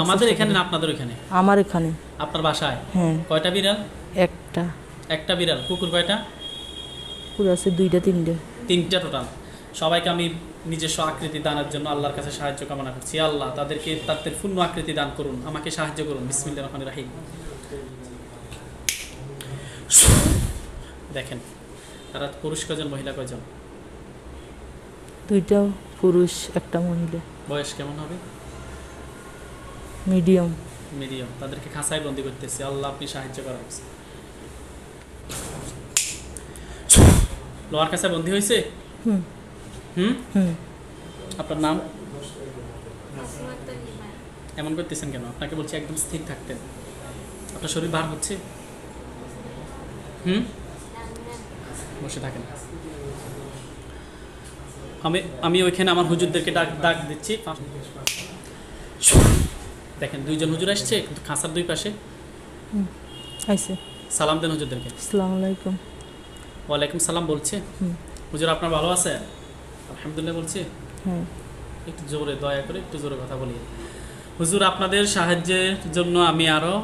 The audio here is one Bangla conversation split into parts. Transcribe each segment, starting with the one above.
আমাদের এখানে না আপনাদের ওখানে? আমার এখানে। আপনার বাসায়? হ্যাঁ। কয়টা বিড়াল? একটা। একটা বিড়াল। কুকুর কয়টা? কুকুর আছে 2টা 3টে। 3টা টোটাল। সবাইকে আমি নিজস্ব আকৃতি দানের জন্য আল্লাহর কাছে সাহায্য কামনা করছি। আল্লাহ তাদেরকে তাদের পূর্ণ আকৃতি দান করুন, আমাকে সাহায্য করুন। বিসমিল্লাহির রহমানির রহিম। দেখেন তারা পুরুষ কয়জন, মহিলা কয়জন? 2টা পুরুষ, একটা মহিলা। বয়স কেমন হবে? মিডিয়াম। মিডিয়াম। তাদেরকে খাঁচায় বন্দি করতেছি, আল্লাহ আপনি সাহায্য করেন। লোহার কাছে বন্দি হয়েছে? হুম হুম হুম। আপনার নাম? এমন করতেছেন কেন? আপনাকে বলছি একদম স্থির থাকতেন। আপনার শরীর ভার হচ্ছে? বসে থাকেন। আমি ওইখানে আমার হুজুরদেরকে ডাক দিচ্ছি। দেখেন 2জন হুজুর আসছে কিন্তু খাঁচার 2 পাশে। আইছে। সালাম দেন হুজুরদেরকে। আসসালামু আলাইকুম। ওয়ালাইকুম সালাম বলছে। হুজুর আপনার ভালো আছে? আলহামদুলিল্লাহ বলছে। হ্যাঁ। একটু জোরে, দয়া করে একটু জোরে কথা বলি। হুজুর আপনাদের সাহায্যের জন্য আমি আরও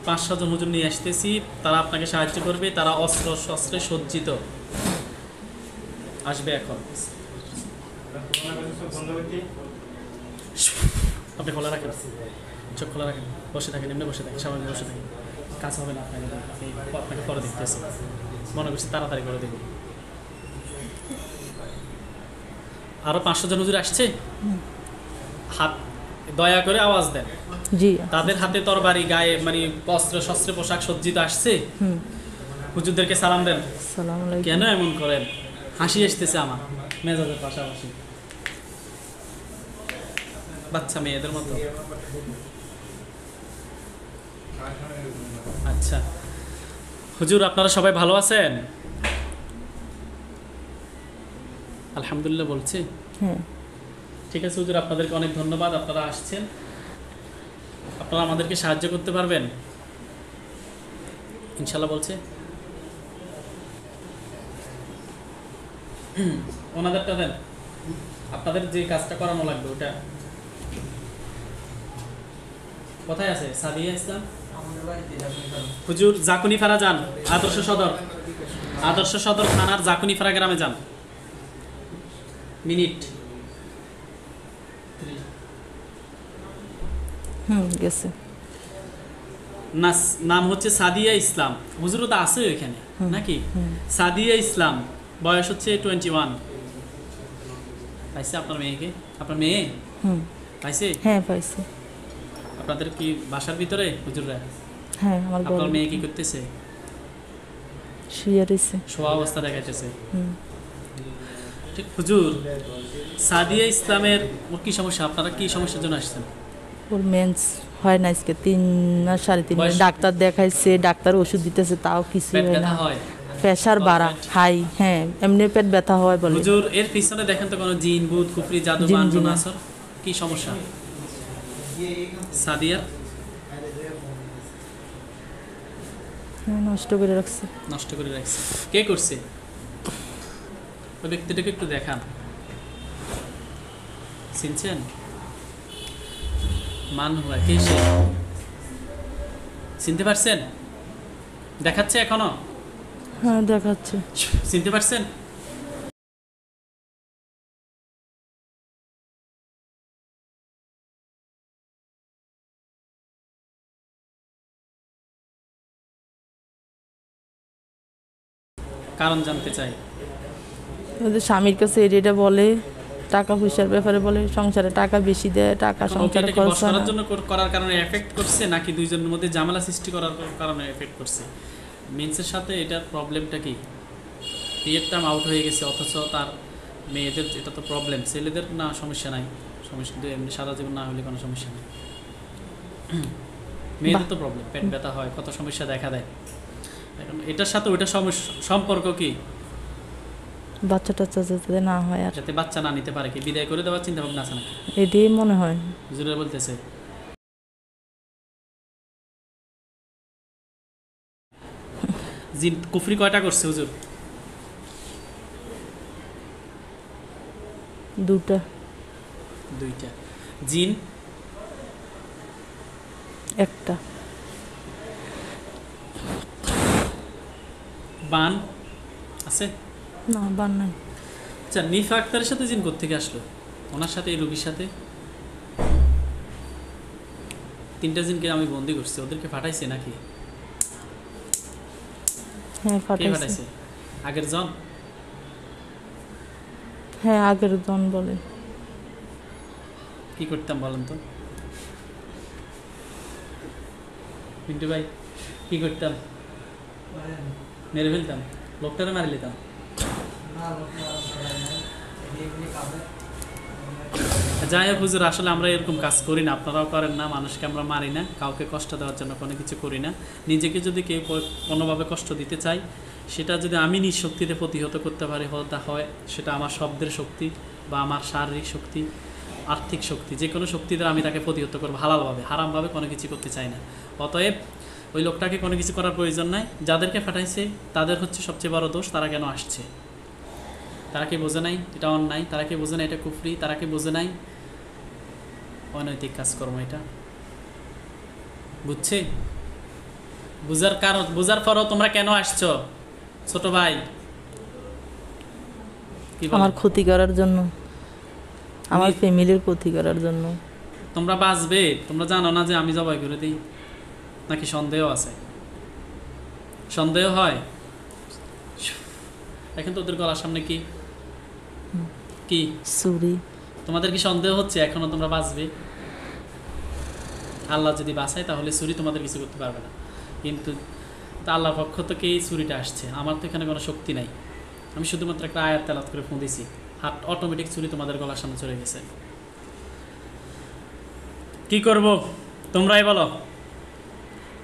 5-6 জন হুজুর নিয়ে আসতেছি, তারা আপনাকে সাহায্য করবে। তারা অস্ত্র শস্ত্রে সজ্জিত। আসবে এখন। আপনি খোলা রাখেন, চোখ খোলা রাখেন, বসে থাকেন, এমনি বসে থাকেন, স্বাভাবিক বসে থাকেন। কাজ হবে না আপনাকে, আপনাকে পরে দেখতেছি। মনে করছি তাড়াতাড়ি করে দেব। আরো 500 জন হুজুর আসছে। হাত দয়া করে আওয়াজ দেন। জি। তাদের হাতে তরবারি, গায়ে মানে অস্ত্র শস্ত্রে পোশাক সজ্জিত আসছে। হুজুরদেরকে সালাম দেন। আসসালামু আলাইকুম। কেন এমন করেন? হাসি আসতেছে আমার মেজাজের পাশাপাশি, বাচ্চা মেয়েদের মতো। আচ্ছা হুজুর আপনারা সবাই ভালো আছেন? আলহামদুলিল্লাহ বলছি। হ্যাঁ। ঠিক আছে হুজুর, আপনাদেরকে অনেক ধন্যবাদ, আপনারা আসছেন। আপনারা আমাদেরকে সাহায্য করতে পারবেন ইনশাল্লাহ বলছে। ওনাদেরটা দেন, আপনাদের যে কাজটা করানো লাগবে ওটা কোথায় আছে? সাদিয়া ইসলাম হুজুর জাকুনিপাড়া যান, আদর্শ সদর থানার জাকুনিপাড়া গ্রামে যান। মিনিট গেছে। নাম হচ্ছে সাদিয়া ইসলাম। হুজুরও তো আছে ওইখানে নাকি? সাদিয়া ইসলাম, বয়স হচ্ছে 21। পাইছে আপনার মেয়েকে? আপনার মেয়ে পাইছে? হ্যাঁ পাইছে। আপনাদের কি বাসার ভিতরে হুজুররা? হ্যাঁ। আপনার মেয়ে কি করতেছে? শোয়া অবস্থা দেখাইতেছে। ঠিক হুজুর, সাদিয়া ইসলামের কি সমস্যা? আপনারা কি সমস্যার জন্য আসছেন? ওর মেন্স হয় না আজকে 3 মাস 3.5 মাস। ডাক্তার দেখাইছে, ডাক্তার ওষুধ দিতেছে, তাও কিছু হয় না। প্রেসার বাড়া, হাই। হ্যাঁ এমনি পেট ব্যথা হয় বলে। হুজুর এর পিছনে দেখেন তো কোনো জিন ভূত কুফরি জাদু বান আসর কি সমস্যা সাদিয়া? নষ্ট করে রাখছে। কে করছে? ওই ব্যক্তিটাকে একটু দেখান, চিনছেন? মান হুয়া কে সে? চিনতে পারছেন? দেখাচ্ছে এখনো? হ্যাঁ দেখাচ্ছে। চিনতে পারছেন? কারণ জানতে চাই। ওদের স্বামীর কাছে এটা বলে, টাকা পয়সার ব্যাপারে বলে, সংসারে টাকা বেশি দেয়, টাকা সংসারে খরচ করার জন্য করার কারণে এফেক্ট করছে নাকি দুইজনের মধ্যে ঝামেলা সৃষ্টি করার কারণে এফেক্ট করছে? মেন্সের সাথে এটার প্রবলেমটা কি? পিরিয়ড টাইম আউট হয়ে গেছে অথচ তার মেয়েদের এটা তো প্রবলেম। ছেলেদের না সমস্যা নাই, সমস্যা কিন্তু এমনি সারা জীবন না হলে কোনো সমস্যা নেই। মেয়েদের তো প্রবলেম, পেট ব্যথা হয়, কত সমস্যা দেখা দেয়। এখন এটার সাথে ওইটা সম্পর্ক কি? বাচ্চা টাচ্চা যাতে না হয়, আর যাতে বাচ্চা না নিতে পারে, কি বিদায় করে দেওয়ার চিন্তা ভাবনা আছে নাকি? এটাই মনে হয় হুজুরে বলতেছে। জিন কুফরি কয়টা করছে হুজুর? 2টা। জিন একটা বান আছে? না বান নাই। আচ্ছা, নিফা আক্তারের সাথে জিন কোত্থেকে আসলো? ওনার সাথে এই রোগীর সাথে 3টা জিনকে আমি বন্দি করছি, ওদেরকে ফাটাইছে নাকি? হ্যাঁ কে ফাটাইছে। ফাটাইছে? আগের জন? হ্যাঁ আগের জন বলে। কি করতাম বলেন তো পিন্টু ভাই, কি করতাম? মেরে ফেলতাম, লোকটারে মারি নিতাম। যাই হোক হুজুর, আসলে আমরা এরকম কাজ করি না, আপনারাও করেন না। মানুষকে আমরা মারি না, কাউকে কষ্ট দেওয়ার জন্য কোনো কিছু করি না। নিজেকে যদি কেউ কোনোভাবে কষ্ট দিতে চাই, সেটা যদি আমি নিজ শক্তিতে প্রতিহত করতে পারি, হয় সেটা আমার শব্দের শক্তি বা আমার শারীরিক শক্তি, আর্থিক শক্তি, যে কোনো শক্তি দ্বারা আমি তাকে প্রতিহত করবো হালালভাবে, হারামভাবে কোনো কিছু করতে চাই না। অতএব ওই লোকটাকে কোনো কিছু করার প্রয়োজন নাই। যাদেরকে পাঠাইছে তাদের হচ্ছে সবচেয়ে বড় দোষ, তারা কেন আসছে? তারা কি বোঝে নাই এটা অন্যায়? তারা কি বোঝে নাই এটা কুফরি? তারা কি বোঝে নাই অনৈতিক কাজকর্ম এটা? বুঝছে? বুঝার কারণ, বুঝার পরও তোমরা কেন আসছো ছোট ভাই? কি আমার ক্ষতি করার জন্য, আমার ফ্যামিলির ক্ষতি করার জন্য। তোমরা বাঁচবে? তোমরা জানো না যে আমি জবাই করে দিই? নাকি সন্দেহ আছে? সন্দেহ হয়? এখন তো ওদের গলার সামনে কি কি চুরি। তোমাদের কি সন্দেহ হচ্ছে এখনো তোমরা বাঁচবে? আল্লাহ যদি বাঁচায় তাহলে চুরি তোমাদের কিছু করতে পারবে না। কিন্তু আল্লাহর পক্ষ থেকে এই চুরিটা আসছে, আমার তো এখানে কোনো শক্তি নাই। আমি শুধুমাত্র একটা আয়াত তেলাওয়াত করে ফোন দিয়েছি, হাত অটোমেটিক চুরি তোমাদের গলার সামনে চলে গেছে। কি করব তোমরাই বলো?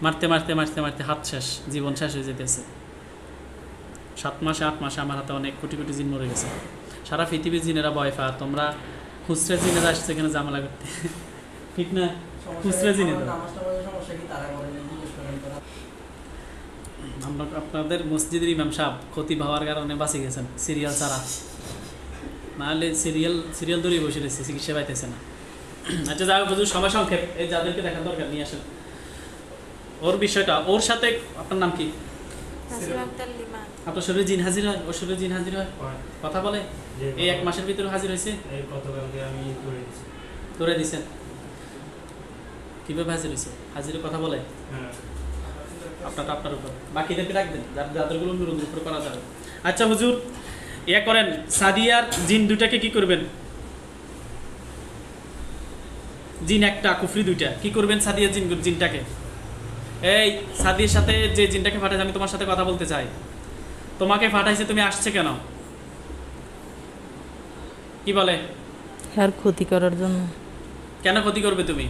মারতে মারতে মারতে মারতে হাত শেষ, জীবন শেষ হয়ে যেতেছে। 7 মাসে 8 মাসে আমার হাতে অনেক কোটি কোটি জিন মরে গেছে। সারা পৃথিবীর জিনেরা ভয় পায়, তোমরা খুচরা জিনেরা আসছে এখানে ঝামেলা করতে, ঠিক না? খুচরা জিনেরা আমরা, আপনাদের মসজিদের ইমাম সাহেব ক্ষতি হওয়ার কারণে বাঁচে গেছেন সিরিয়াল ছাড়া, নাহলে সিরিয়াল ধরেই বসে রয়েছে, চিকিৎসা পাইতেছে না। আচ্ছা যাই হোক, সময় সংক্ষেপ, এই যাদেরকে দেখার দরকার নিয়ে আসেন। ওর বিষয়টা, ওর সাথে আপনার নাম কি? আপনার শরীরে জিন হাজির হয়? ওর শরীরে জিন হাজির হয়, কথা বলে? এই 1 মাসের ভিতরে হাজির হয়েছে? ধরে দিছেন? কিভাবে হাজির হয়েছে? হাজিরের কথা বলে? আপনারটা আপনার উপর, বাকিদেরকে রাখবেন যাদেরগুলো নুরুর উপরে করা যাবে। আচ্ছা হুজুর, করেন, সাদিয়ার জিন 2টাকে কি করবেন? জিন 1টা, কুফরি 2টা, কি করবেন সাদিয়ার জিনটাকে? এই সাদিয়ার সাথে যে জিনটাকে পাঠাইছে, আমি তোমার সাথে কথা বলতে চাই। তোমাকে পাঠাইছে, তুমি আসছে কেন? কি বলে? আর ক্ষতি করার জন্য। কেন ক্ষতি করবে তুমি?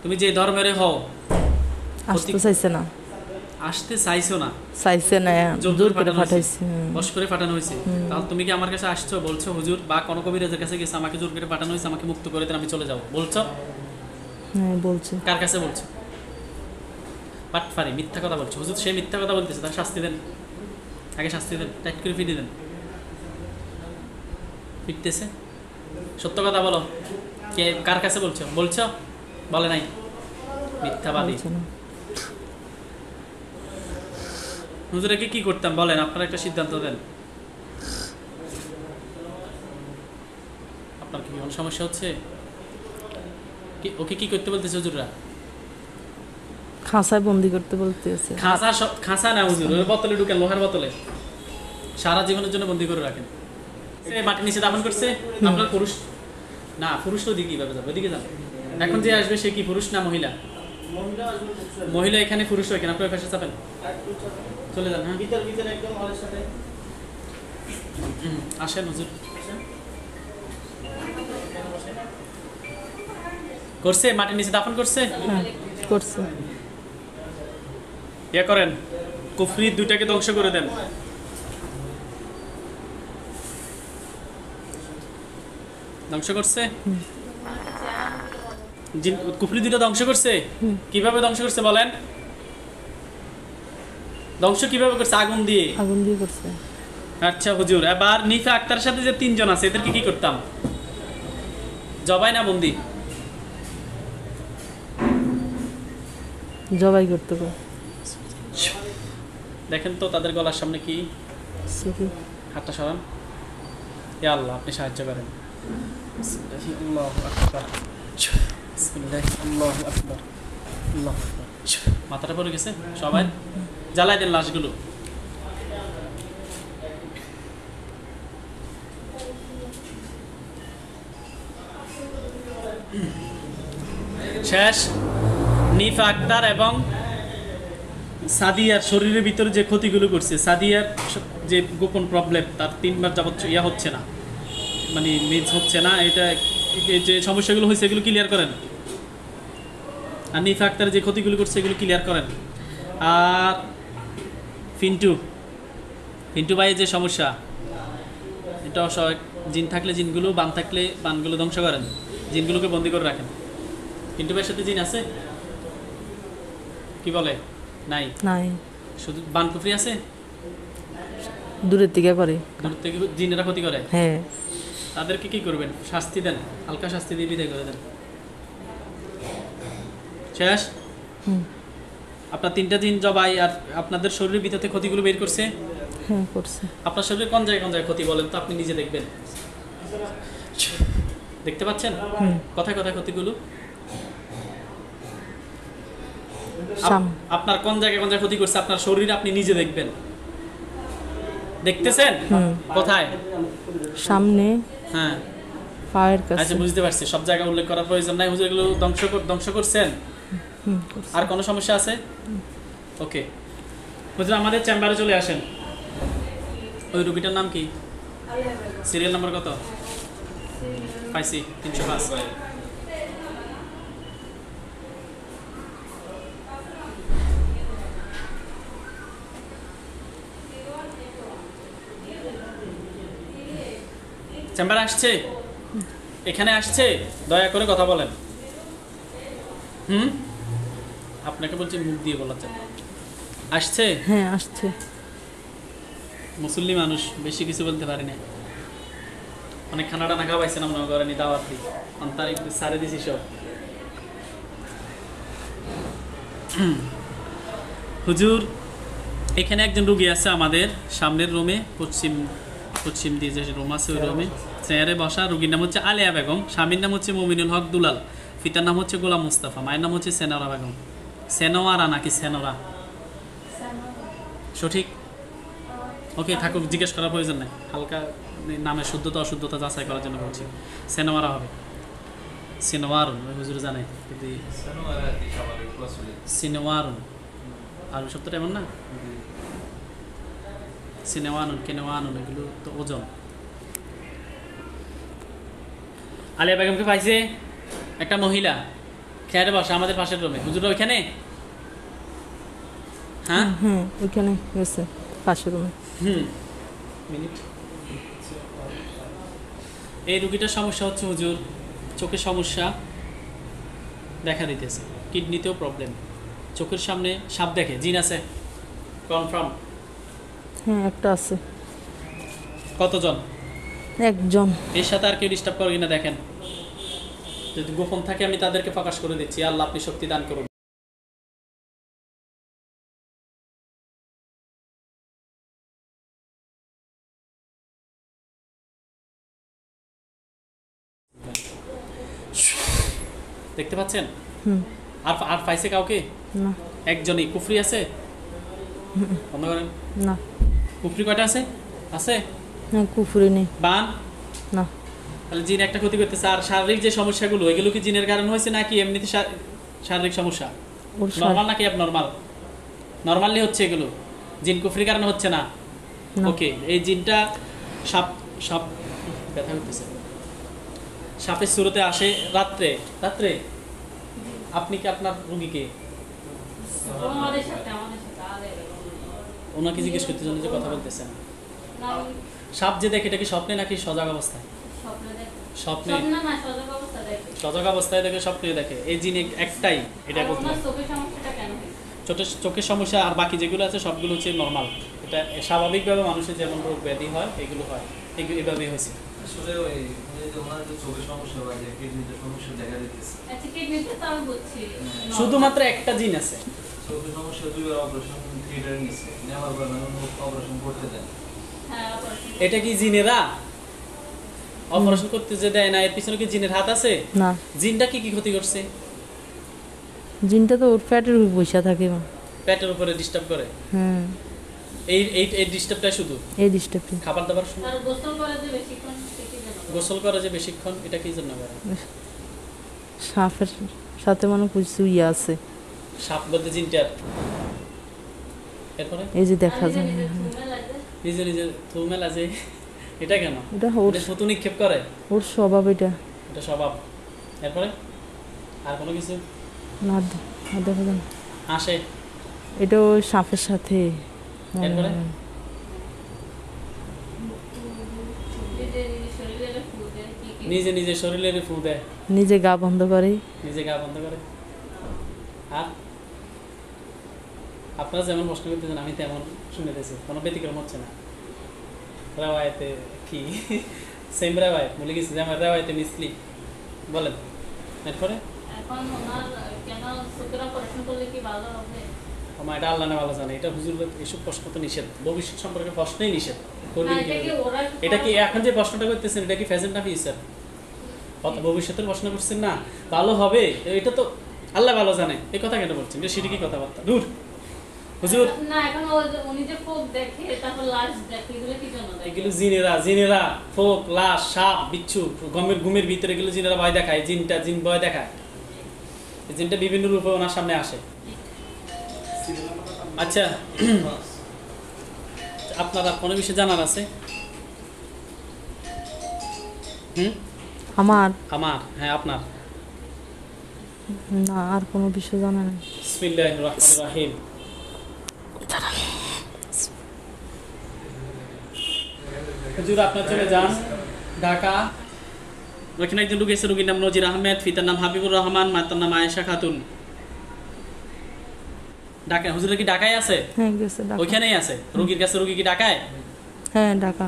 তুমি যে ধর্মের হও, আসতে চাইছে না। আসতে চাইছো না? চাইছে না, জোর করে পাঠাইছে, বশ করে পাঠানো হয়েছে। তাহলে তুমি কি আমার কাছে আসছো বলছো হুজুর, বা কোনো কবিরাজের কাছে গেছে, আমাকে জোর করে পাঠানো হয়েছে, আমাকে মুক্ত করে দেন, আমি চলে যাবো বলছো? হ্যাঁ বলছে। কার কাছে বলছো? পাটফারি, মিথ্যা কথা বলছো। হুজুর সে মিথ্যা কথা বলতেছে, তার শাস্তি দেন, আগে শাস্তি দেন, টাইট করে ফিরিয়ে দেন। ফিরতেছে? সত্য কথা বলো, কে কার কাছে বলছো? বলছো? বলে নাই, মিথ্যাবাদী। হুজুরকে কি করতাম বলেন, আপনারা একটা সিদ্ধান্ত দেন। আপনার কি কোনো সমস্যা হচ্ছে? ওকে কি করতে বলতেছে হুজুররা? খাঁচায় বন্দি করতে বলতেছে। খাঁচা না হুজুর, ওই বোতলে ঢুকেন, লোহার বোতলে, সারা জীবনের জন্য বন্দি করে রাখেন। মাটির নিচে দাফন করছে। আপনার পুরুষ না, পুরুষ তো ওদিকে কিভাবে যাবে? ওদিকে যাবে। এখন যে আসবে সে কি পুরুষ না মহিলা? মহিলা এখানে, পুরুষ এখানে। আপনার পাশে চাপেন, চলে যান। হ্যাঁ ভিতরে একদম হলের সাথে আসেন হুজুর। করছে মাটির নিচে দাফন করছে? করছে। করেন, কুফরি 2টাকে ধ্বংস করে দেন। ধ্বংস করছে? কুফরি 2টা ধ্বংস করছে? কিভাবে ধ্বংস করছে বলেন? ধ্বংস কিভাবে করছে? আগুন দিয়ে। আগুন দিয়ে করছে। আচ্ছা হুজুর, এবার নিফা আক্তারের সাথে যে 3 জন আছে, এদেরকে কি করতাম? জবাই না বন্দি? জবাই করতে কয়। দেখেন তো তাদের গলার সামনে কি, সুখী। হাতটা সরান। ইয়া আল্লাহ, আপনি সাহায্য করেন। আল্লাহু আকবার, বিসমিল্লাহি, আল্লাহু আকবার, আল্লাহু আকবার। মাথাটা পড়ে গেছে, সবাই জ্বালাই দেন লাশগুলো। শেষ। নিফা আক্তার এবং সাদিয়ার শরীরের ভিতরে যে ক্ষতিগুলো করছে, সাদিয়ার যে গোপন প্রবলেম, তার 3 বার যাবত ইয়া হচ্ছে না, মানে মেজ হচ্ছে না, এটা এই যে সমস্যাগুলো হয়েছে এগুলো ক্লিয়ার করেন। আর নিফা আক্তার যে ক্ষতিগুলো করছে এগুলো ক্লিয়ার করেন। আর পিন্টু ভাইয়ের যে সমস্যা, এটা জিন থাকলে জিনগুলো, বান থাকলে বানগুলো ধ্বংস করেন, জিনগুলোকে বন্দি করে রাখেন। পিন্টু ভাইয়ের সাথে জিন আছে কি বলে? নাই। শুধু বান কুফরি আছে, দূরের থেকে করে, দূর থেকে জিনেরা ক্ষতি করে। হ্যাঁ। তাদেরকে কি করবেন? শাস্তি দেন, হালকা শাস্তি দিয়ে বিদায় করে দেন। শেষ। আপনার 3টা জিন জবাই আর আপনাদের শরীরের ভিতরে ক্ষতিগুলো বের করছে। হ্যাঁ, করছে। আপনার শরীরে কোন জায়গায় ক্ষতি বলেন তো, আপনি নিজে দেখবেন। দেখতে পাচ্ছেন কোথায় ক্ষতিগুলো? আপনার কোন জায়গায় ক্ষতি করছে আপনার শরীরে, আপনি নিজে দেখবেন। দেখতেছেন কোথায়? সামনে, হ্যাঁ, পায়ের কাছে। আচ্ছা, বুঝতে পারছি। সব জায়গায় উল্লেখ করার প্রয়োজন নাই। হুজুর এগুলো ধ্বংস করছেন। আর কোনো সমস্যা আছে? ওকে হুজুর, আমাদের চেম্বারে চলে আসেন। ওই রোগীটার নাম কি? সিরিয়াল নাম্বার কত? পাইছি 305। চেম্বারে আসছে, এখানে আসছে, দয়া করে কথা বলেন। আপনাকে বলছি মুখ দিয়ে বলার জন্য। আসছে? হ্যাঁ, আসছে। মুসল্লি মানুষ, বেশি কিছু বলতে পারি না। অনেক খানাটা না খাওয়াইছে না মনে করেনি, দাওয়াত দিই তার একটু সারে দিছি সব। হুজুর, এখানে একজন রুগী আছে আমাদের সামনের রুমে, পশ্চিম দিয়ে যে রুম আছে ওই রুমে চেয়ারে বসা। রুগীর নাম হচ্ছে আলিয়া বেগম, স্বামীর নাম হচ্ছে মুমিনুল হক দুলাল, পিতার নাম হচ্ছে গোলাম মুস্তাফা, মায়ের নাম হচ্ছে সেনোরা বেগম। সেনোয়ারা নাকি সেনোরা? সঠিক? ওকে, থাকুক, জিজ্ঞেস করার প্রয়োজন নাই। হালকা নামের শুদ্ধতা অশুদ্ধতা যাচাই করার জন্য বলছি। সেনোয়ারা হবে, সিনোয়ারুন, ওই হুজুর জানে। সিনোয়ারুন আর শব্দটা এমন না, সিনেওয়ানুন কেনেওয়ানুন, এগুলো তো ওজন। আলিয়া বেগমকে পাইছে একটা মহিলা, খেয়ারে বসা আমাদের পাশের রুমে। হুজুরা ওইখানে? হ্যাঁ, ওইখানে গেছে পাশের রুমে। মিনিট। এই রুগীটার সমস্যা হচ্ছে হুজুর, চোখের সমস্যা দেখা দিতেছে, কিডনিতেও প্রবলেম, চোখের সামনে সাপ দেখে। জিন আছে কনফার্ম? হ্যাঁ, একটা আছে। কতজন? একজন। এর সাথে আর কেউ ডিস্টার্ব করে কিনা দেখেন। যদি গোপন থাকে আমি তাদেরকে প্রকাশ করে দিচ্ছি। আল্লাহ আপনি শক্তি দান করুন। দেখতে পাচ্ছেন? আর পাইছে কাউকে? না। একজনই কুফরি আছে? বন্ধ করেন। না। কুফরি কয়টা আছে? আছে না, কুফরি নেই। বান? না। তাহলে জিন একটা ক্ষতি করতেছে। আর শারীরিক যে সমস্যাগুলো, এগুলো কি জিনের কারণ হয়েছে নাকি এমনিতে শারীরিক সমস্যা? নরমাল নাকি অ্যাবনরমাল? নরমালি হচ্ছে এগুলো, জিন কুফরির কারণে হচ্ছে না। ওকে, এই জিনটা সাপ ব্যথা করতেছে, সাপের শুরুতে আসে রাত্রে। আপনি কি আপনার রুগীকে ওনাকে জিজ্ঞেস করতে জন্য যে কথা বলতেছেন? সাপ যে দেখে এটা কি স্বপ্নে নাকি সজাগ অবস্থায়? স্বপ্নে। সজাগ অবস্থায় দেখে, স্বপ্নে দেখে। এই জিন একটাই, এটা বলতে চোখের সমস্যা। আর বাকি যেগুলো আছে সবগুলো হচ্ছে নর্মাল। এটা স্বাভাবিকভাবে মানুষের যেমন রোগ ব্যাধি হয় এগুলো হয়, এভাবেই হয়েছে। আচ্ছা কিডনিতে তো আমি বলছি শুধুমাত্র একটা জিন আছে। হ্যাঁ অপারেশন এটা কি জিনেরা অপারেশন করতে যে দেয় না, এর পিছনে কি জিনের হাত আছে? না, জিনটা কি কি ক্ষতি করছে? জিনটা তো ওর পেটের উপর বসে থাকে। পেটের উপরে ডিস্টার্ব করে। হ্যাঁ, এই এই এই ডিস্টার্বটা শুধু এই ডিস্টার্বটা খাবার দাবার শুরু আর গোসল করে যে বেশিক্ষণ থেকে যেন গোসল করে যে বেশিক্ষণ, এটা কি জন্য করে? সাপের সাথে মানে কিছু ইয়ে আছে, সাপ বলতে জিনটার। এরপরে এই যে দেখা যায়। নিজে নিজে থুমেল আছে, এটা কেন? এটা ওর এটা থুতু নিক্ষেপ করে, ওর স্বভাব এটা। এটা স্বভাব। এরপরে আর কোনো কিছু না, না দেখা যায় না। আসে? এটা ওই সাপের সাথে মনে এরপরে? হয়। নিজে নিজে শরীরের ফু দেয়, নিজে গা বন্ধ করে। নিজে গা বন্ধ করে। আর আপনারা যেমন প্রশ্ন করতেছেন আমি তেমন শুনেতেছি, কোনো ব্যতিক্রম হচ্ছে না। রেওয়ায়তে কি সেম রেওয়ায়ত বলে গেছি যে আমার রেওয়ায়তে মিসলি বলেন। এরপরে এখন ওনার কেন চোখের অপারেশন করলে কি ভালো হবে? আমার এটা আল্লাহ না ভালো জানে, এটা হুজুর এসব প্রশ্ন তো নিষেধ, ভবিষ্যৎ সম্পর্কে প্রশ্নই নিষেধ না করবেন এটা কি কিভাবে? ওরা এটা কি এখন যে প্রশ্নটা করতেছেন এটা কি ফ্যাশন না ফিউচার? কত ভবিষ্যতের প্রশ্ন করছেন না, ভালো হবে এটা তো আল্লাহ ভালো জানে, এই কথা কেন বলছেন? এটা সিরিকি কথাবার্তা, দূর হুজুর। না এখন উনি যে ফোক দেখে তারপর লাশ দেখে এগুলো কি জন্য দেখে? এগুলো জিনেরা, জিনেরা ফোক, লাশ, সাপ, বিচ্ছু, ঘুমের ভিতরে এগুলো জিনেরা ভয় দেখায়, জিনটা জিন ভয় দেখায়। এই জিনটা বিভিন্ন রূপে ওনার সামনে আসে। আচ্ছা আপনারা কোনো বিষয় জানার আছে? আমার আমার, হ্যাঁ আপনার। না, আর কোনো বিষয় জানা নেই। বিসমিল্লাহির রহমানির রহিম। হুজুর আপনার চলে যান ঢাকা, ওখানে একজন রোগী এসে, রোগীর নাম নজির আহমেদ, পিতার নাম হাবিবুর রহমান, মাতার নাম আয়েশা খাতুন। ঢাকা হুজুরের কি ঢাকায় আছে? হ্যাঁ গেছে ঢাকা। ওইখানেই আছে রোগীর কাছে? রোগী কি ঢাকায়? হ্যাঁ ঢাকা।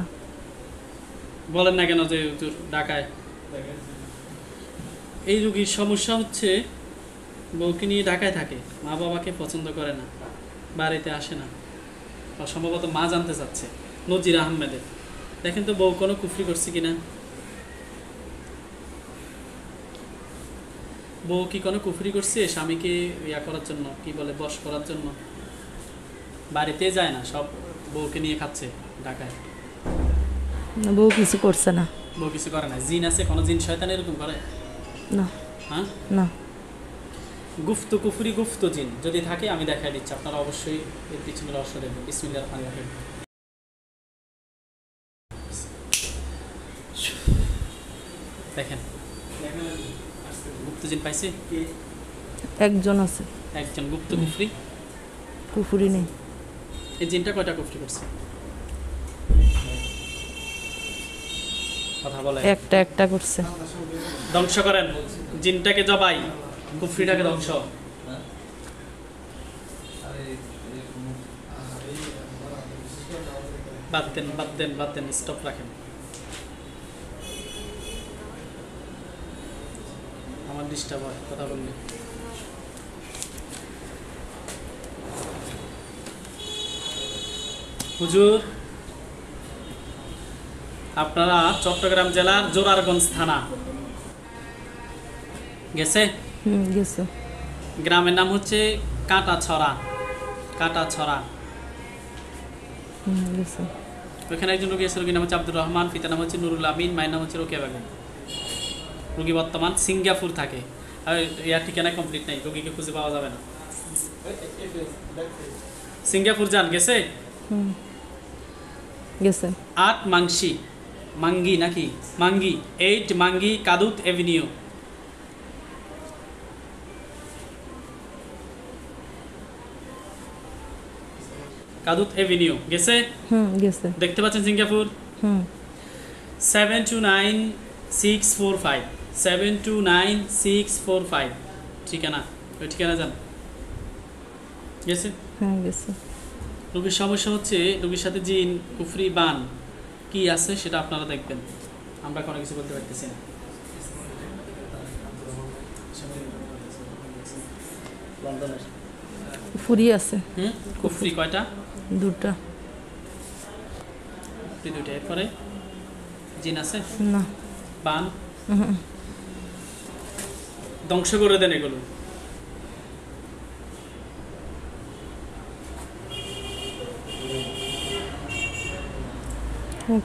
বলেন না কেন যে হুজুর ঢাকায়? এই রোগীর সমস্যা হচ্ছে বউকে নিয়ে ঢাকায় থাকে, মা বাবাকে পছন্দ করে না, বাড়িতে আসে না, সম্ভবত মা জানতে চাচ্ছে নজির আহমেদের। দেখেন তো বউ কোনো কুফরি করছে কিনা, বউ কি কোনো কুফরি করছে স্বামীকে ইয়া করার জন্য, কি বলে বশ করার জন্য? বাড়িতে যায় না, সব বউকে নিয়ে খাচ্ছে ঢাকায়। বউ কিছু করছে না। বউ কিছু করে না। জিন আছে? কোনো জিন শয়তান এরকম করে? না হ্যাঁ, না। গুফত কুফরি, গুফত জিন যদি থাকে আমি দেখাই দিচ্ছি, আপনারা অবশ্যই এর পিছনে রহস্য দেখবেন। বিসমিল্লাহির রহমানির রহিম। দেখেন গুপ্ত জিন পাইছে একজন আছে, একজন গুপ্ত কুফরি। কুফুরি নেই। এই জিনটা কয়টা কুফরি করছে কথা বলে? একটা একটা করছে। ধ্বংস করেন জিনটাকে, জবাই, কুফরিটাকে ধ্বংস। বাদ দেন, বাদ দেন, বাদ দেন, স্টপ রাখেন। আমার ডিস্টার্ব হয় কথা বললে। হুজুর আপনারা চট্টগ্রাম জেলার জোরারগঞ্জ থানা গেছে? গেছে। গ্রামের নাম হচ্ছে কাঁটাছড়া, কাঁটাছড়া। গেছে। ওইখানে একজন রোগী আছে, রোগীর নাম হচ্ছে আব্দুর রহমান, পিতার নাম হচ্ছে নুরুল আমিন, মায়ের নাম হচ্ছে রোকেয়া বেগম। রোগী বর্তমান সিঙ্গাপুর থাকে। আর ইয়ার ঠিকানা কমপ্লিট নাই, রোগীকে খুঁজে পাওয়া যাবে না। সিঙ্গাপুর যান, গেছে? গেছে। 8 মাংসি, মাঙ্গি নাকি মাঙ্গি, 8 মাঙ্গি কাদুত এভিনিউ। কাদুত এভিনিউ গেছে? গেছে। দেখতে পাচ্ছেন সিঙ্গাপুর? 729645, 729645 ঠিকানা। ওই ঠিকানা যান, গেছে? গেছে। রোগীর সমস্যা হচ্ছে রোগীর সাথে জিন, কুফরি, বান কি আছে সেটা আপনারা দেখবেন। আমরা কোনো কিছু বলতে পারতেছি না। লন্ডনের ফুরি আছে কুফরি কয়টা? 2টা। কুফরি 2টা। এরপরে জিন আছে না। বান ধ্বংস করে দেন এগুলো।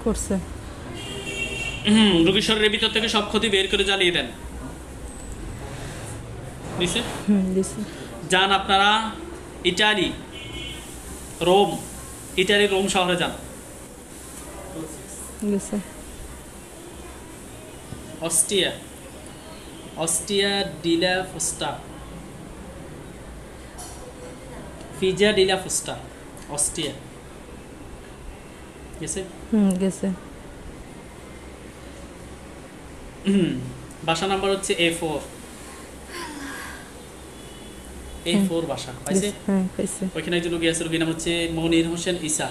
করছে। রোগীর শরীরের ভিতর থেকে সব ক্ষতি বের করে জ্বালিয়ে দেন। দিছে? দিছে। যান আপনারা ইটালি রোম, ইটালি রোম শহরে যান। গেছে। Austria, Austria ডিলা ফুস্টা, ফিজা ডিলা ফুস্টা, Austria. গেছে? গেছে। বাসা নাম্বার হচ্ছে A4, A4 বাসা পাইছে? হ্যাঁ পাইছে। ওইখানে একজন রোগী আছে, রোগীর নাম হচ্ছে মনির হোসেন ঈসা,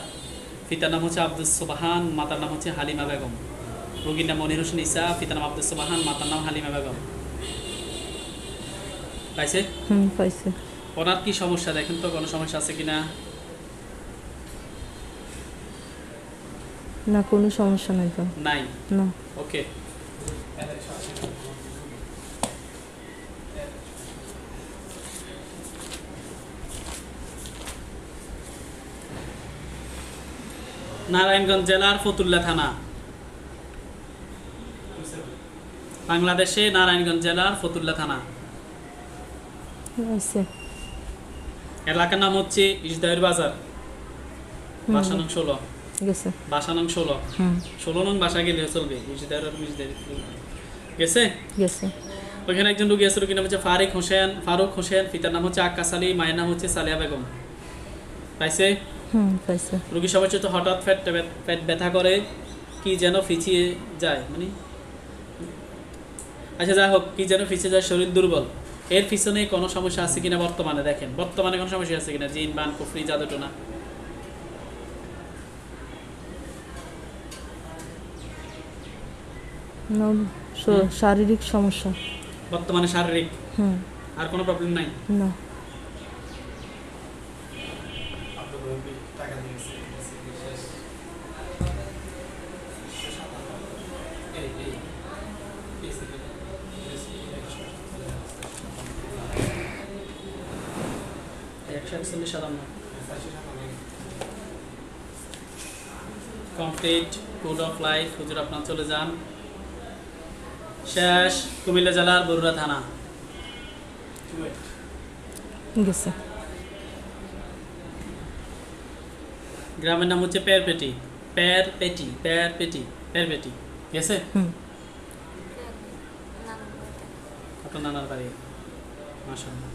পিতার নাম হচ্ছে আব্দুস সোবাহান, মাতার নাম হচ্ছে হালিমা বেগম। রোগীর নাম মনির হোসেন ঈসা, পিতার নাম আব্দুস সোবাহান, মাতার নাম হালিমা বেগম। পাইছে? পাইছে। ওনার কি সমস্যা দেখেন তো, কোনো সমস্যা আছে কিনা? না, কোনো সমস্যা নাই তো। নাই? না। ওকে। নারায়ণগঞ্জ জেলার ফতুল্লা থানা, বাংলাদেশে নারায়ণগঞ্জ জেলার ফতুল্লা থানা। আছে। এলাকার নাম হচ্ছে ইসদাইর বাজার, বাসা নং 16। গেছে। বাসা নং 16, 16 নং বাসা গেলে চলবে। ইসদাইর আর ইসদাইর গেছে? গেছে। ওইখানে একজন রোগী আছে, রোগীর নাম হচ্ছে ফারুক হোসেন, পিতার নাম হচ্ছে আক্কাস আলী, মায়ের নাম হচ্ছে সালিয়া বেগম। পাইছে? পাইছে। রোগী সমস্যা হচ্ছে হঠাৎ পেট ব্যথা করে, কি যেন ফিচিয়ে যায়, মানে আচ্ছা যাই হোক, কি যেন ফিচিয়ে যায়, শরীর দুর্বল। এর পিছনে কোনো সমস্যা আছে কিনা বর্তমানে দেখেন, বর্তমানে কোনো সমস্যা আছে কিনা? জিন বান কুফরি জাদুটোনা? শারীরিক সমস্যা বর্তমানে শারীরিক, আর কোনো প্রবলেম নাই? না। Complete code of life. হুজুর আপনার চলে যান। শেষ কুমিল্লা জেলার বরুড়া থানা। গেছে। গ্রামের নাম হচ্ছে পেরপেটি, পেরপেটি, পেরপেটি, পেরপেটি। গেছে? আপনার নানার বাড়ি, মাশাআল্লাহ।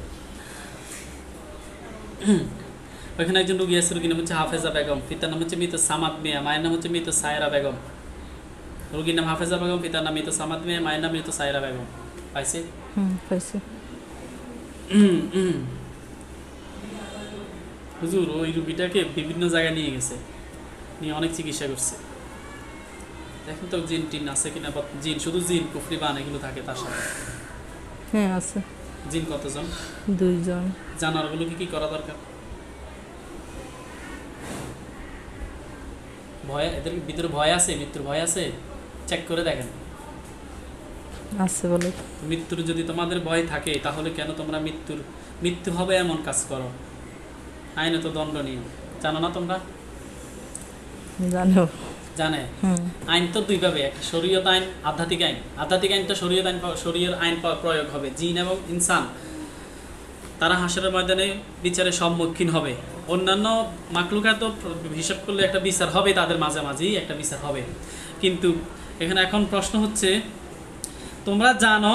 ওইখানে একজন রুগী আছে, রুগীর নাম হচ্ছে হাফেজা বেগম, পিতার নাম হচ্ছে মৃত সামাদ মিয়া, মায়ের নাম হচ্ছে মৃত সায়রা বেগম। রুগীর নাম হাফেজা বেগম, পিতার নাম মৃত সামাদ মিয়া, মায়ের নাম মৃত সায়রা বেগম। পাইছে? পাইছে। হুজুর ওই রুগীটাকে বিভিন্ন জায়গায় নিয়ে গেছে, নিয়ে অনেক চিকিৎসা করছে। দেখুন তো জিন টিন আছে কিনা। জিন শুধু জিন কুফরি বান এগুলো থাকে তার সাথে? হ্যাঁ আছে। জিন কতজন? 2 জন। জানোয়ারগুলোকে কি করা দরকার? ভয়, এদের ভিতরে ভয় আছে, মৃত্যুর ভয় আছে, চেক করে দেখেন। আছে বলে। মৃত্যুর যদি তোমাদের ভয় থাকে তাহলে কেন তোমরা মৃত্যু হবে এমন কাজ করো? আইনে তো দণ্ডনীয়, জানো না তোমরা? জানো। জানে। আইন তো 2 ভাবে, একটা শরীয়ত আইন, আধ্যাত্মিক আইন। আধ্যাত্মিক আইন তো শরীয়র আইন প্রয়োগ হবে। জিন এবং ইনসান তারা হাসরের ময়দানে বিচারের সম্মুখীন হবে। অন্যান্য মাকলুকা তো হিসাব করলে একটা বিচার হবে, তাদের মাঝামাঝি একটা বিচার হবে। কিন্তু এখানে এখন প্রশ্ন হচ্ছে, তোমরা জানো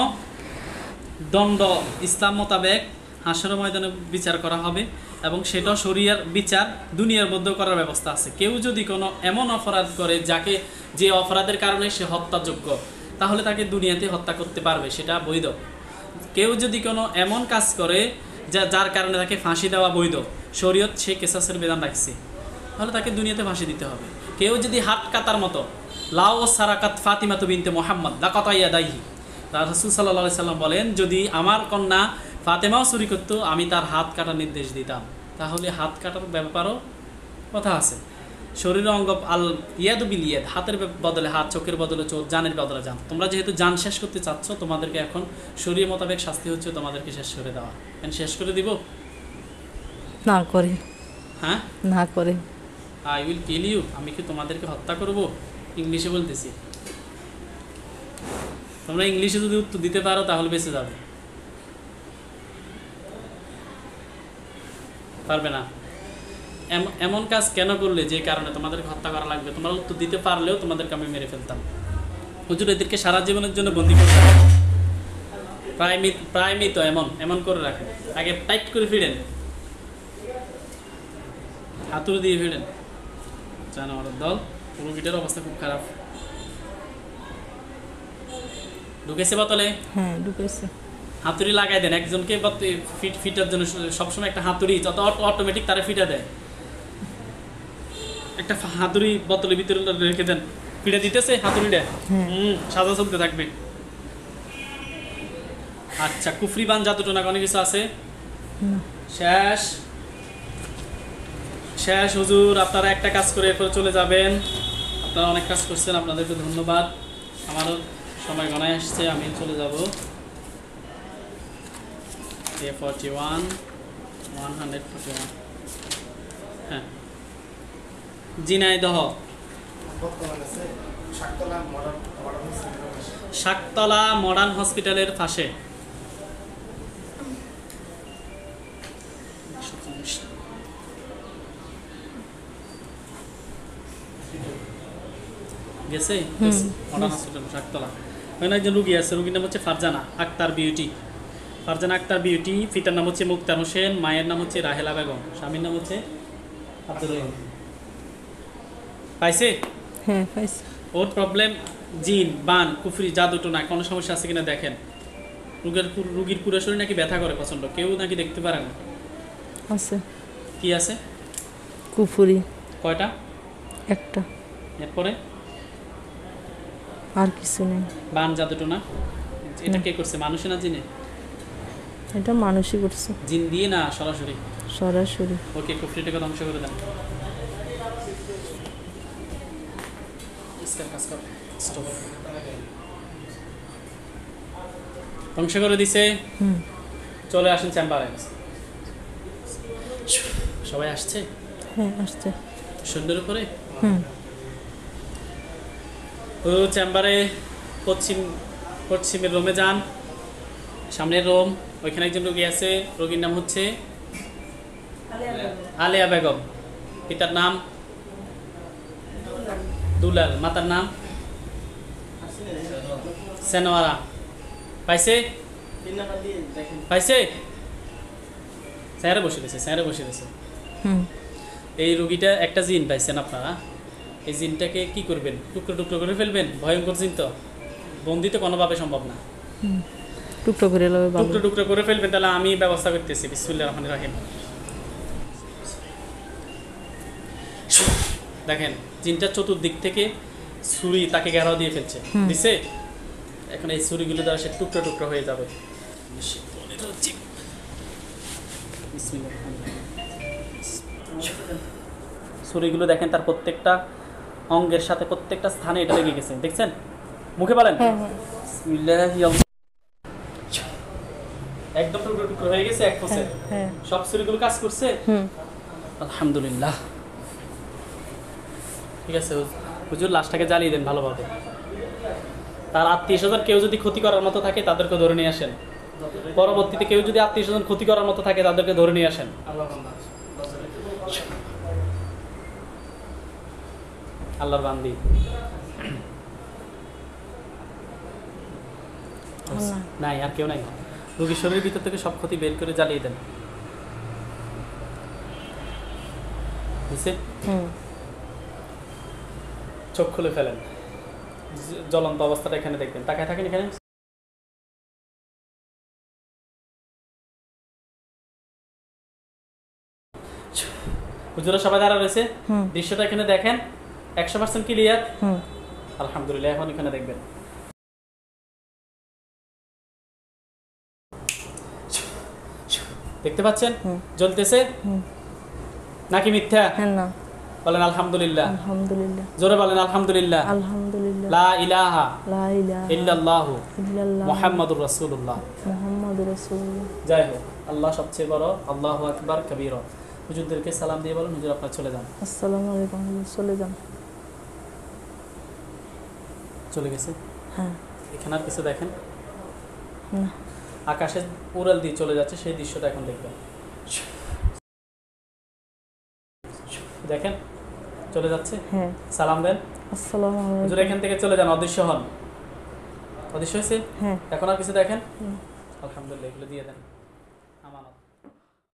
দণ্ড ইসলাম মোতাবেক হাসরের ময়দানে বিচার করা হবে, এবং সেটা শরিয়ার বিচার দুনিয়ার মধ্যেও করার ব্যবস্থা আছে। কেউ যদি কোনো এমন অপরাধ করে যে অপরাধের কারণে সে হত্যাযোগ্য, তাহলে তাকে দুনিয়াতে হত্যা করতে পারবে, সেটা বৈধ। কেউ যদি কোনো এমন কাজ করে যার কারণে তাকে ফাঁসি দেওয়া বৈধ, শরীয়ত সে কেসাসের বিধান রাখছে, তাহলে তাকে দুনিয়াতে ফাঁসি দিতে হবে। কেউ যদি হাত কাটার মতো লাও সারাকাত ফাতিমা বিনতে মুহাম্মদ লাকাতাইয়া দাইহি। রাসূল সাল্লাল্লাহু আলাইহি সাল্লাম বলেন, যদি আমার কন্যা ফাতেমাও চুরি করতো আমি তার হাত কাটার নির্দেশ দিতাম। তাহলে হাত কাটার ব্যাপারও কথা আছে। শরীর অঙ্গ আল ইয়াদু বিল ইয়াদ, হাতের বদলে হাত, চোখের বদলে চোখ, জানের বদলে জান। তোমরা যেহেতু জান শেষ করতে চাচ্ছ, তোমাদেরকে এখন শরীর মোতাবেক শাস্তি হচ্ছে তোমাদেরকে শেষ করে দেওয়া। শেষ করে দিব? না করে, হ্যাঁ না করে। আই উইল কিল ইউ, আমি কি তোমাদেরকে হত্যা করব? ইংলিশে বলতেছি। তোমরা ইংলিশে যদি উত্তর দিতে পারো তাহলে বেঁচে যাবে, পারবে না। এমন কাজ কেন করলে যে কারণে তোমাদেরকে হত্যা করা লাগবে? তোমরা উত্তর দিতে পারলেও তোমাদেরকে আমি মেরে ফেলতাম। হুজুর এদেরকে সারা জীবনের জন্য বন্দী করতে হবে। প্রায় মৃত এমন এমন করে রাখেন, আগে টাইট করে ফিরেন, হাতুড়ি দিয়ে ফিরেন। জানোয়ারের দল, রোগীটার অবস্থা খুব খারাপ। ঢুকেছে বোতলে? হ্যাঁ ঢুকেছে। হাতুড়ি লাগাই দেন একজনকে, ফিটার জন্য সবসময় একটা হাতুড়ি যত অটোমেটিক তারা ফিটা দেয়, একটা হাতুড়ি বোতলের ভিতরে রেখে দেন, ফিটা দিতেছে হাতুড়িটা, সাজা চলতে থাকবে। আচ্ছা, কুফরি বান জাদুটোনা অনেক কিছু আছে। শেষ শেষ হুজুর, আপনারা একটা কাজ করে এরপরে চলে যাবেন। আপনারা অনেক কাজ করছেন, আপনাদেরকে ধন্যবাদ। আমারও সময় গণায় আসছে, আমি চলে যাব। A41 141, হ্যাঁ, ঝিনাইদহ শাকতলা মডার্ন হসপিটালের পাশে। গেছে মডার্ন হসপিটাল শাকতলা। ওখানে একজন রুগী আছে, রুগীর নাম হচ্ছে ফারজানা আক্তার বিউটি। ফারজানা আক্তার বিউটি, পিতার নাম হচ্ছে মুক্তার হোসেন, মায়ের নাম হচ্ছে রাহেলা বেগম, স্বামীর নাম হচ্ছে আব্দুর রহিম। পাইছে? হ্যাঁ পাইছে। ওর প্রবলেম জিন, বান, কুফরি, জাদুটোনা, কোনো সমস্যা আছে কিনা দেখেন। রুগীর পুরো শরীর নাকি ব্যথা করে প্রচন্ড, কেউ নাকি দেখতে পারে না। আছে। কি আছে? কুফুরি। কয়টা? একটা। এরপরে আর কিছু নেই। বান, জাদুটোনা এটা কে করছে, মানুষে না জিনে? এটা মানুষই করছে। জিন দিয়ে না সরাসরি? সরাসরি। ওকে, কুফরিটাকে ধ্বংস করে দেন। ধ্বংস করে দিছে। চলে আসেন চেম্বারে। সবাই আসছে? হ্যাঁ আসছে। সুন্দর করে ও চেম্বারে পশ্চিমের রুমে যান, সামনের রুম, ওইখানে একজন রোগী আছে, রোগীর নাম হচ্ছে আলিয়া বেগম, পিতার নাম দুলাল, মাতার নাম সেনোয়ারা। পাইছে? পাইছে? স্যারে বসে দিয়েছে, স্যারে বসে দিয়েছে। এই রোগীটা একটা জিন পাইছেন আপনারা, এই জিনটাকে কি করবেন? টুকরো টুকরো করে ফেলবেন? ভয়ঙ্কর জিন তো, বন্দি তো কোনোভাবে সম্ভব না। টুকরো করে টুকরো টুকরো করে ফেলবেন। তাহলে আমি ব্যবস্থা করতেছি। বিসমিল্লাহির রহমানির রহিম। দেখেন জিনটা চতুর্দিক থেকে ছুরি তাকে ঘেরাও দিয়ে ফেলছে, দিছে। এখন এই ছুরিগুলো দ্বারা সে টুকরো টুকরো হয়ে যাবে। ছুরিগুলো দেখেন তার প্রত্যেকটা অঙ্গের সাথে প্রত্যেকটা স্থানে এটা লেগে গেছে, দেখছেন? মুখে বলেন একদম টুকরো টুকরো হয়ে গেছে, এক ফসে সব ছুরিগুলো কাজ করছে। আলহামদুলিল্লাহ। ঠিক আছে হুজুর, লাশটাকে জ্বালিয়ে দেন ভালোভাবে। তার আত্মীয় স্বজন কেউ যদি ক্ষতি করার মতো থাকে তাদেরকে ধরে নিয়ে আসেন। পরবর্তীতে কেউ যদি আত্মীয় স্বজন ক্ষতি করার মতো থাকে তাদেরকে ধরে নিয়ে আসেন। আল্লাহর বান্দি। নাই আর কেউ নাই। রোগীর শরীরের ভিতর থেকে সব ক্ষতি বের করে জ্বালিয়ে দেন। বুঝছে? চোখ খুলে ফেলেন, জ্বলন্ত অবস্থাটা এখানে দেখবেন। তাকায় থাকেন এখানে। হুজুরা সবাই দাঁড়া রয়েছে, দৃশ্যটা এখানে দেখেন। 100% ক্লিয়ার। আলহামদুলিল্লাহ। এখন এখানে দেখবেন দেখতে পাচ্ছেন জ্বলতেছে নাকি মিথ্যা? হ্যাঁ না, বলেন আলহামদুলিল্লাহ। আলহামদুলিল্লাহ, জোরে বলেন আলহামদুলিল্লাহ। আলহামদুলিল্লাহ, লা ইলাহা লা ইলাহা ইল্লাল্লাহু ইল্লাল্লাহ মুহাম্মাদুর রাসূলুল্লাহ। মুহাম্মাদুর রাসূলুল্লাহ। যাই হোক, আল্লাহ সবচেয়ে বড়, আল্লাহু আকবার কবীরা। হুজুরদেরকে সালাম দিয়ে বলুন হুজুর আপনারা চলে যান। আসসালামু আলাইকুম, চলে যান। চলে গেছে। হ্যাঁ এখানে আর কিছু দেখেন, না, আকাশে উড়াল দিয়ে চলে যাচ্ছে, সেই দৃশ্যটা এখন দেখবেন। দেখেন চলে যাচ্ছে। হ্যাঁ, সালাম দেন। আসসালামু হুজুর আলাইকুম। এখান থেকে চলে যান, অদৃশ্য হন। অদৃশ্য হয়েছে। হ্যাঁ। এখন আর কিছু দেখেন। আলহামদুলিল্লাহ, এগুলো দিয়ে দেন।